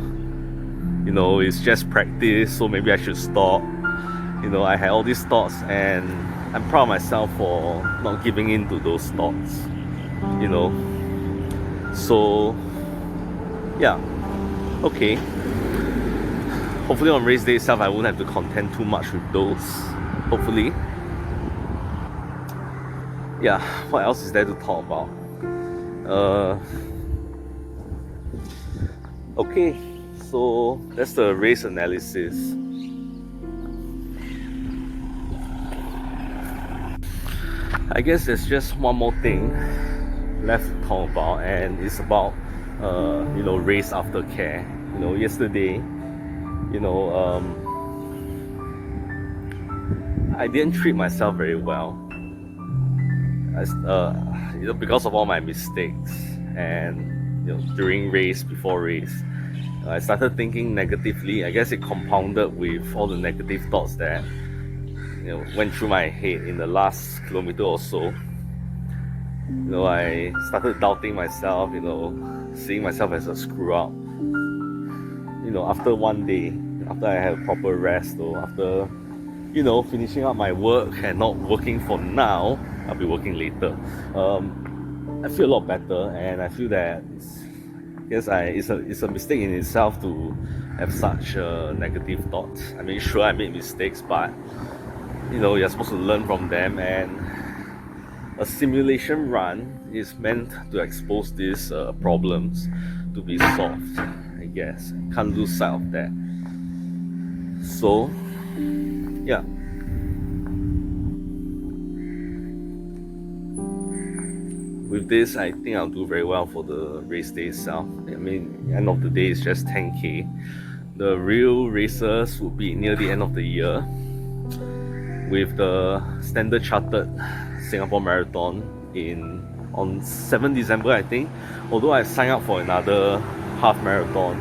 It's just practice, so maybe I should stop. I had all these thoughts, and I'm proud of myself for not giving in to those thoughts. So okay. Hopefully on race day itself I won't have to contend too much with those. Hopefully. Yeah, what else is there to talk about? Okay, so that's the race analysis. I guess there's just one more thing left to talk about, and it's about race aftercare. Yesterday, I didn't treat myself very well. Because of all my mistakes, and during race, before race, I started thinking negatively. I guess it compounded with all the negative thoughts that went through my head in the last kilometer or so. I started doubting myself, seeing myself as a screw up. After one day, after I had a proper rest, or after finishing up my work and not working for now, I'll be working later. I feel a lot better, and I feel that it's a mistake in itself to have such negative thoughts. I mean, sure, I made mistakes, but you're supposed to learn from them, and a simulation run is meant to expose these problems to be solved. I guess can't lose sight of that. So yeah. With this, I think I'll do very well for the race day itself. I mean, end of the day is just 10k. The real races will be near the end of the year, with the Standard Chartered Singapore Marathon on 7 December, I think. Although I signed up for another half marathon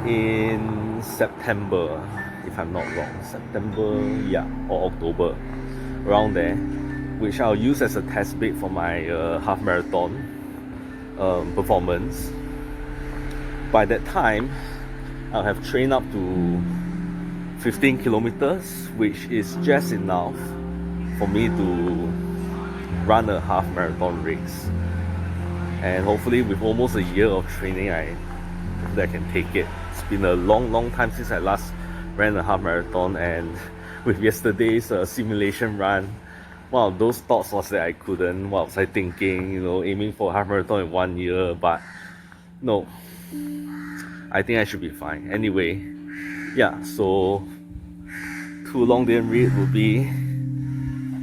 in September, if I'm not wrong. September, yeah, or October, around there, which I'll use as a test bed for my half marathon performance. By that time, I'll have trained up to 15 kilometers, which is just enough for me to run a half marathon race. And hopefully with almost a year of training, I can take it. It's been a long time since I last ran a half marathon, and with yesterday's simulation run, one of those thoughts was that I couldn't. What was I thinking? Aiming for a half marathon in 1 year, but no, I think I should be fine. Anyway, yeah, so too long didn't read would be,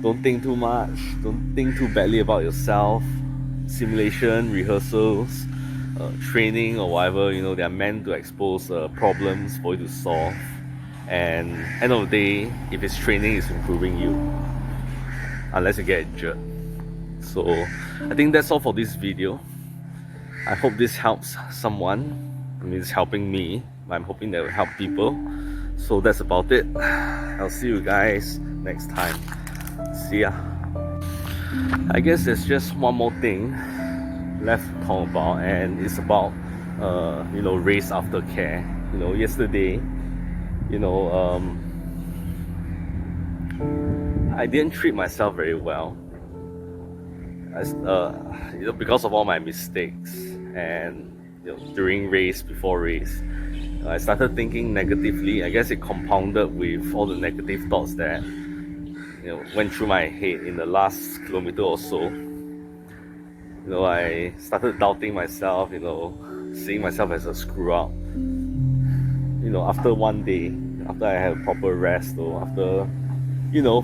don't think too much, don't think too badly about yourself. Simulation, rehearsals, training or whatever, they are meant to expose problems for you to solve. And end of the day, if it's training, it's improving you, unless you get injured. So I think that's all for this video. I hope this helps someone. I mean, it's helping me. I'm hoping that it will help people. So that's about it. I'll see you guys next time. See ya. I guess there's just one more thing left to talk about, and it's about race aftercare. Yesterday, I didn't treat myself very well. Because of all my mistakes, and during race, before race, I started thinking negatively. I guess it compounded with all the negative thoughts that went through my head in the last kilometer or so. I started doubting myself, seeing myself as a screw up. After one day, after I had a proper rest, or after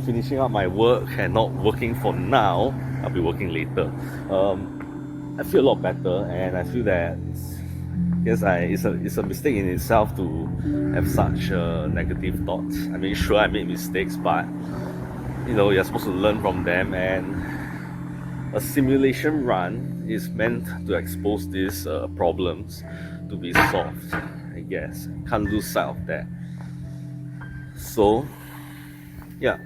finishing up my work and not working for now, I'll be working later. I feel a lot better, and I feel that it's a mistake in itself to have such negative thoughts. I mean, sure, I made mistakes, but you're supposed to learn from them, and a simulation run is meant to expose these problems to be solved. I guess can't lose sight of that. So yeah.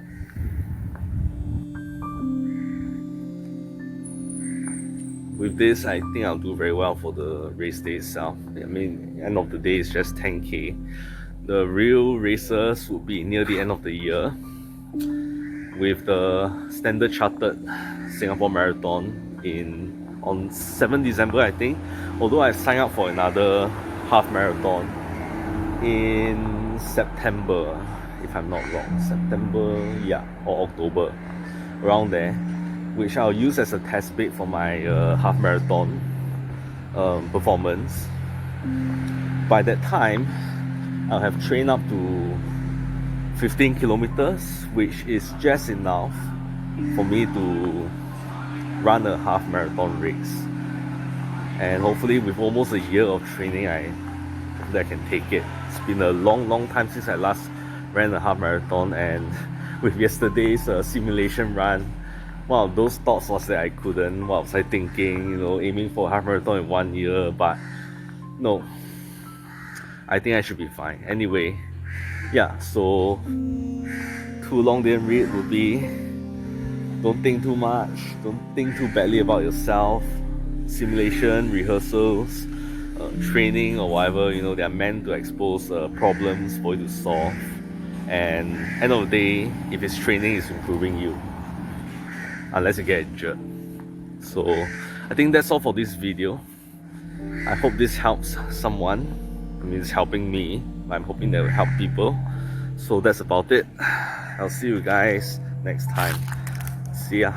With this, I think I'll do very well for the race day itself. I mean, end of the day is just 10k. The real races will be near the end of the year, with the Standard Chartered Singapore Marathon on 7 December, I think. Although I signed up for another half marathon in September, if I'm not wrong. September, yeah, or October, around there, which I'll use as a test bed for my half marathon performance. By that time, I'll have trained up to 15 kilometers, which is just enough for me to run a half marathon race. And hopefully with almost a year of training, I can take it. It's been a long time since I last ran a half marathon, and with yesterday's simulation run, one of those thoughts was that I couldn't. What was I thinking? You know, aiming for a half marathon in 1 year, but no, I think I should be fine. Anyway, yeah, so too long didn't read would be, don't think too much, don't think too badly about yourself. Simulation, rehearsals, training or whatever, you know, they are meant to expose problems for you to solve. And end of the day, if it's training, it's improving you, unless you get injured. So I think that's all for this video. I hope this helps someone. I mean, it's helping me, but I'm hoping that will help people. So that's about it. I'll see you guys next time. See ya.